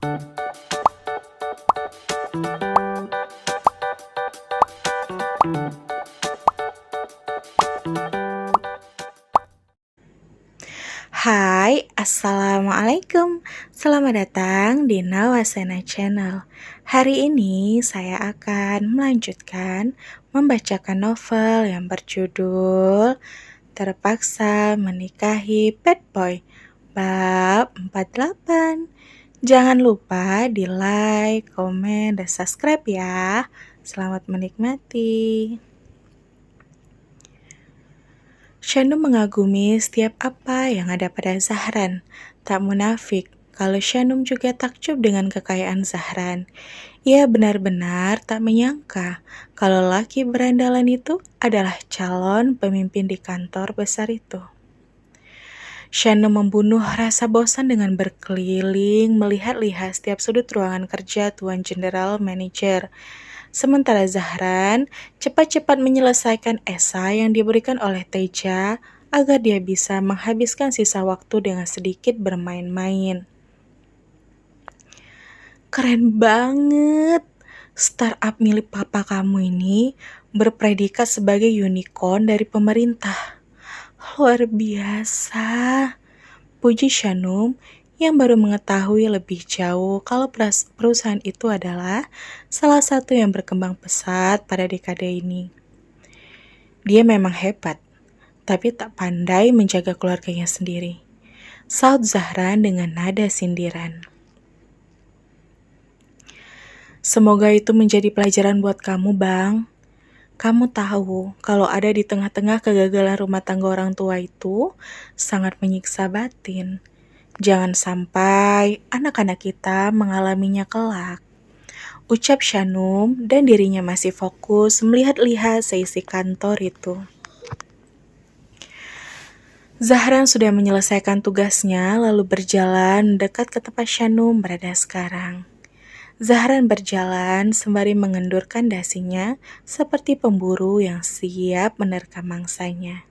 Hai, Assalamualaikum. Selamat datang di Nawasena Channel. Hari ini saya akan melanjutkan membacakan novel yang berjudul Terpaksa Menikahi Bad Boy, bab 48. Jangan lupa di like, komen, dan subscribe ya. Selamat menikmati. Shanum mengagumi setiap apa yang ada pada Zahran. Tak munafik kalau Shanum juga takjub dengan kekayaan Zahran. Ia benar-benar tak menyangka kalau laki berandalan itu adalah calon pemimpin di kantor besar itu. Shanum membunuh rasa bosan dengan berkeliling melihat-lihat setiap sudut ruangan kerja Tuan General Manager. Sementara Zahran cepat-cepat menyelesaikan esai yang diberikan oleh Teja agar dia bisa menghabiskan sisa waktu dengan sedikit bermain-main. Keren banget! Startup milik papa kamu ini berpredikat sebagai unicorn dari pemerintah. Luar biasa, puji Shanum yang baru mengetahui lebih jauh kalau perusahaan itu adalah salah satu yang berkembang pesat pada dekade ini. Dia memang hebat, tapi tak pandai menjaga keluarganya sendiri. Saud Zahran dengan nada sindiran. Semoga itu menjadi pelajaran buat kamu, Bang. Kamu tahu, kalau ada di tengah-tengah kegagalan rumah tangga orang tua itu, sangat menyiksa batin. Jangan sampai anak-anak kita mengalaminya kelak. Ucap Shanum dan dirinya masih fokus melihat-lihat seisi kantor itu. Zahran sudah menyelesaikan tugasnya lalu berjalan dekat ke tempat Shanum berada sekarang. Zahran berjalan sembari mengendurkan dasinya seperti pemburu yang siap menerkam mangsanya.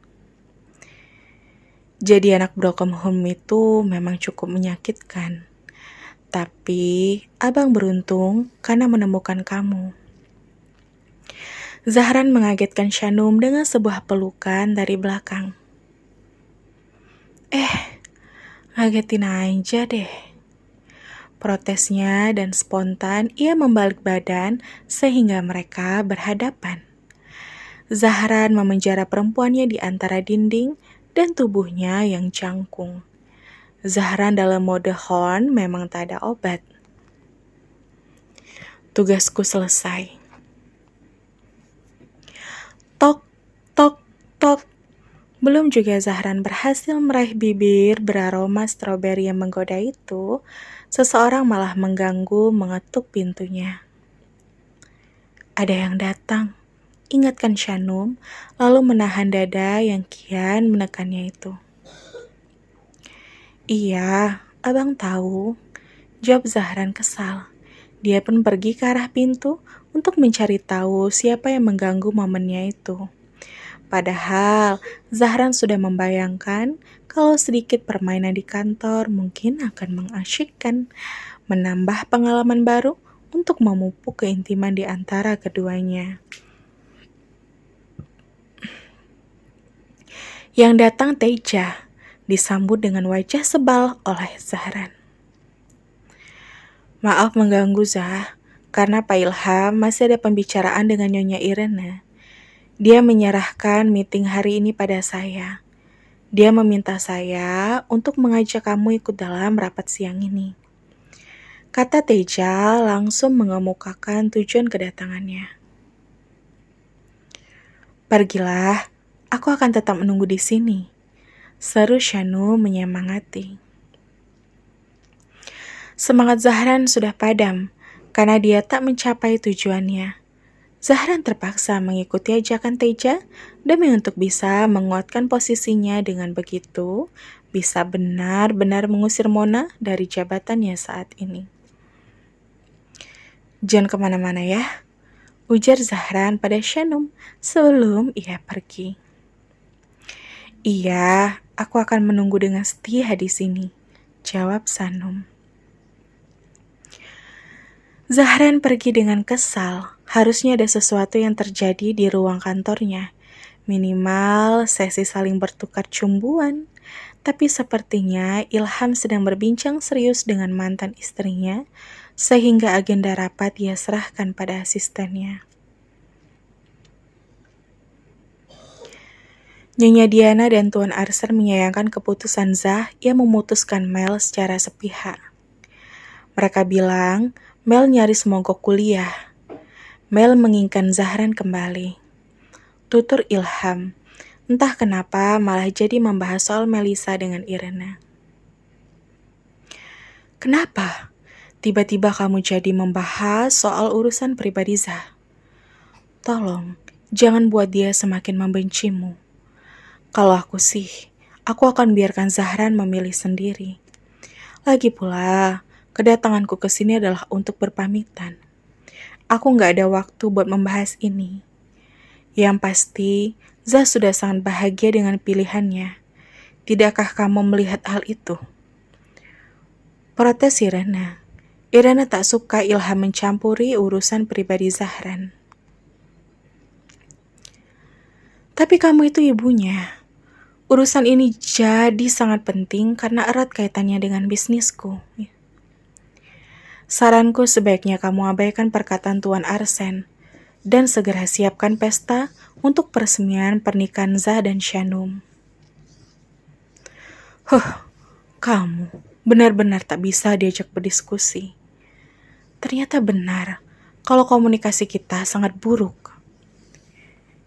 Jadi anak broken home itu memang cukup menyakitkan. Tapi abang beruntung karena menemukan kamu. Zahran mengagetkan Shanum dengan sebuah pelukan dari belakang. Ngagetin aja deh. Protesnya dan spontan ia membalik badan sehingga mereka berhadapan. Zahran memenjara perempuannya di antara dinding dan tubuhnya yang jangkung. Zahran dalam mode horn memang tak ada obat. Tugasku selesai. Tok, tok, tok. Belum juga Zahran berhasil meraih bibir beraroma stroberi yang menggoda itu, seseorang malah mengganggu mengetuk pintunya. Ada yang datang, ingatkan Shanum, lalu menahan dada yang kian menekannya itu. Iya, abang tahu, jawab Zahran kesal. Dia pun pergi ke arah pintu untuk mencari tahu siapa yang mengganggu momennya itu. Padahal Zahran sudah membayangkan kalau sedikit permainan di kantor mungkin akan mengasyikkan, menambah pengalaman baru untuk memupuk keintiman di antara keduanya. Yang datang Teja, disambut dengan wajah sebal oleh Zahran. Maaf mengganggu Zah, karena Pak Ilham masih ada pembicaraan dengan Nyonya Irene. Dia menyerahkan meeting hari ini pada saya. Dia meminta saya untuk mengajak kamu ikut dalam rapat siang ini. Kata Teja langsung mengemukakan tujuan kedatangannya. Pergilah, aku akan tetap menunggu di sini, seru Shanum menyemangati. Semangat Zahran sudah padam karena dia tak mencapai tujuannya. Zahran terpaksa mengikuti ajakan Teja demi untuk bisa menguatkan posisinya. Dengan begitu, bisa benar-benar mengusir Mona dari jabatannya saat ini. Jangan kemana-mana ya, ujar Zahran pada Shanum sebelum ia pergi. Iya, aku akan menunggu dengan setia di sini, jawab Shanum. Zahran pergi dengan kesal. Harusnya ada sesuatu yang terjadi di ruang kantornya. Minimal sesi saling bertukar cumbuan. Tapi sepertinya Ilham sedang berbincang serius dengan mantan istrinya, sehingga agenda rapat ia serahkan pada asistennya. Nyonya Diana dan Tuan Arser menyayangkan keputusan Zah yang memutuskan Mel secara sepihak. Mereka bilang Mel nyaris mogok kuliah. Mel menginginkan Zahran kembali. Tutur Ilham, entah kenapa malah jadi membahas soal Melisa dengan Irena. Kenapa? Tiba-tiba kamu jadi membahas soal urusan pribadi Zah. Tolong, jangan buat dia semakin membencimu. Kalau aku sih, aku akan biarkan Zahran memilih sendiri. Lagi pula, kedatanganku ke sini adalah untuk berpamitan. Aku nggak ada waktu buat membahas ini. Yang pasti, Zah sudah sangat bahagia dengan pilihannya. Tidakkah kamu melihat hal itu? Protes Irena. Irena tak suka Ilham mencampuri urusan pribadi Zahran. Tapi kamu itu ibunya. Urusan ini jadi sangat penting karena erat kaitannya dengan bisnisku. Saranku sebaiknya kamu abaikan perkataan Tuan Arsen dan segera siapkan pesta untuk peresmian pernikahan Zah dan Shanum. Kamu benar-benar tak bisa diajak berdiskusi. Ternyata benar kalau komunikasi kita sangat buruk.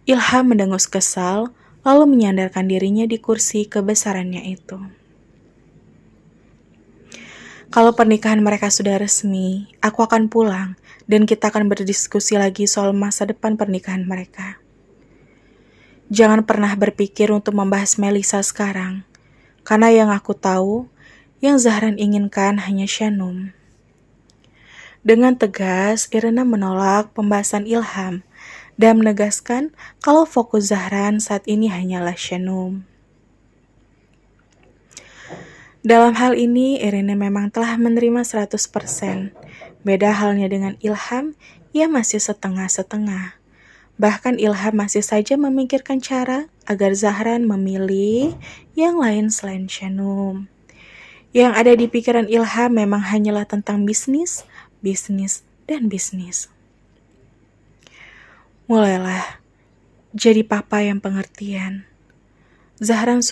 Ilham mendengus kesal, lalu menyandarkan dirinya di kursi kebesarannya itu. Kalau pernikahan mereka sudah resmi, aku akan pulang dan kita akan berdiskusi lagi soal masa depan pernikahan mereka. Jangan pernah berpikir untuk membahas Melisa sekarang, karena yang aku tahu, yang Zahran inginkan hanya Shanum. Dengan tegas, Irena menolak pembahasan Ilham dan menegaskan kalau fokus Zahran saat ini hanyalah Shanum. Dalam hal ini, Irene memang telah menerima 100%. Beda halnya dengan Ilham, ia masih setengah-setengah. Bahkan Ilham masih saja memikirkan cara agar Zahran memilih yang lain selain Shanum. Yang ada di pikiran Ilham memang hanyalah tentang bisnis, dan bisnis. Mulailah jadi papa yang pengertian. Zahran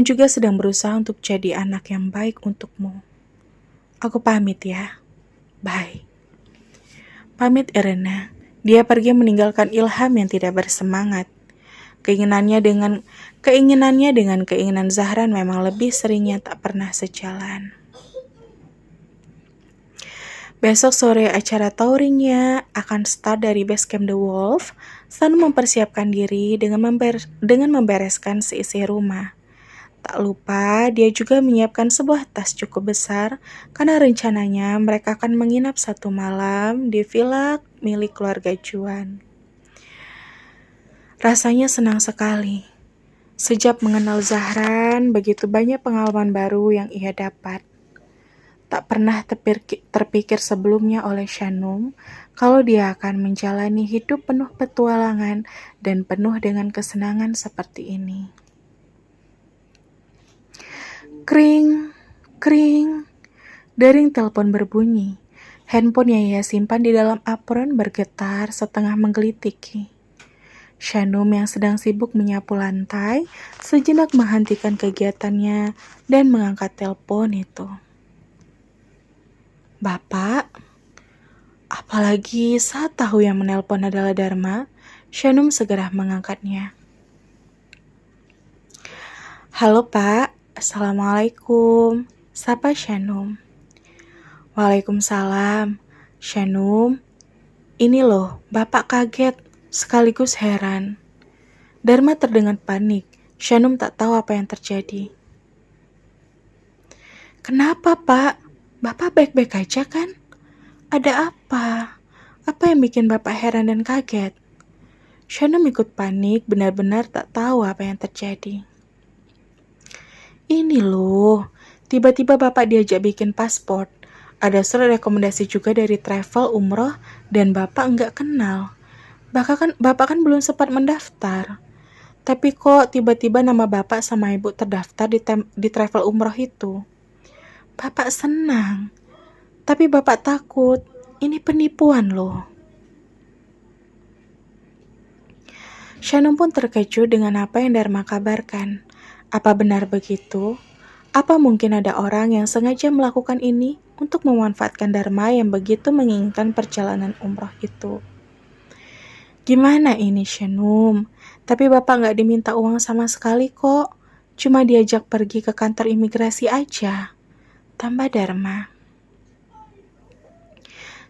juga sedang berusaha untuk jadi anak yang baik untukmu. Aku pamit ya. Bye. Pamit Irena. Dia pergi meninggalkan Ilham yang tidak bersemangat. Keinginannya dengan keinginan Zahran memang lebih seringnya tak pernah sejalan. Besok sore acara touringnya akan start dari base camp The Wolf. Sanu mempersiapkan diri dengan membereskan seisi rumah. Tak lupa, dia juga menyiapkan sebuah tas cukup besar karena rencananya mereka akan menginap 1 malam di villa milik keluarga Juan. Rasanya senang sekali. Sejak mengenal Zahran, begitu banyak pengalaman baru yang ia dapat. Tak pernah terpikir sebelumnya oleh Shanum kalau dia akan menjalani hidup penuh petualangan dan penuh dengan kesenangan seperti ini. Kring, kring. Dering telepon berbunyi. Handphone yang ia simpan di dalam apron bergetar setengah menggelitiki. Shanum yang sedang sibuk menyapu lantai sejenak menghentikan kegiatannya dan mengangkat telepon itu. Bapak? Apalagi saat tahu yang menelpon adalah Dharma, Shanum segera mengangkatnya. Halo Pak. Assalamualaikum, sapa Shanum. Waalaikumsalam. Shanum, ini loh, Bapak kaget, sekaligus heran. Dharma terdengar panik. Shanum tak tahu apa yang terjadi. Kenapa, Pak? Bapak baik-baik aja kan? Ada apa? Apa yang bikin Bapak heran dan kaget? Shanum ikut panik, benar-benar tak tahu apa yang terjadi. Ini loh, tiba-tiba Bapak diajak bikin paspor. Ada surat rekomendasi juga dari travel umroh dan Bapak nggak kenal. Bapak kan belum sempat mendaftar. Tapi kok tiba-tiba nama Bapak sama Ibu terdaftar di travel umroh itu? Bapak senang, tapi Bapak takut. Ini penipuan loh. Shanum pun terkejut dengan apa yang Dharma kabarkan. Apa benar begitu? Apa mungkin ada orang yang sengaja melakukan ini untuk memanfaatkan Dharma yang begitu menginginkan perjalanan umroh itu? Gimana ini, Shanum? Tapi Bapak nggak diminta uang sama sekali kok. Cuma diajak pergi ke kantor imigrasi aja. Tambah Dharma.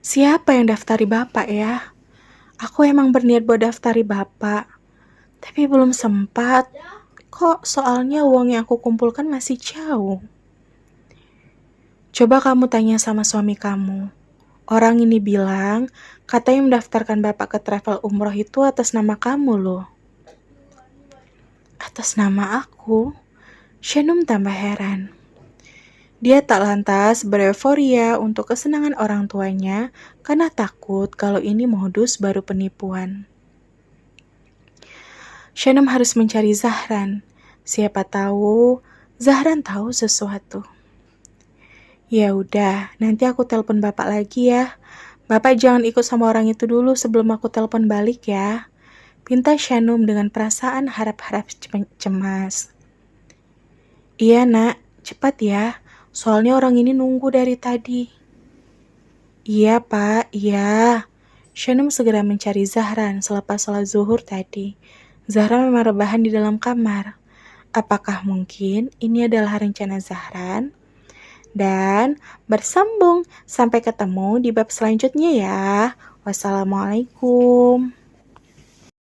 Siapa yang daftari Bapak ya? Aku emang berniat buat daftari Bapak. Tapi belum sempat. Kok soalnya uang yang aku kumpulkan masih jauh. Coba kamu tanya sama suami kamu. Orang ini bilang, katanya mendaftarkan Bapak ke travel umroh itu atas nama kamu loh. Atas nama aku? Shanum tambah heran. Dia tak lantas bereforia untuk kesenangan orang tuanya karena takut kalau ini modus baru penipuan. Shanum harus mencari Zahran. Siapa tahu Zahran tahu sesuatu. Ya udah, nanti aku telepon Bapak lagi ya. Bapak jangan ikut sama orang itu dulu sebelum aku telepon balik ya. Pinta Shanum dengan perasaan harap-harap cemas. Iya nak, cepat ya. Soalnya orang ini nunggu dari tadi. Iya pak, iya. Shanum segera mencari Zahran selepas sholat zuhur tadi. Zahran memang rebahan di dalam kamar. Apakah mungkin ini adalah rencana Zahran? Dan bersambung. Sampai ketemu di bab selanjutnya ya. Wassalamualaikum.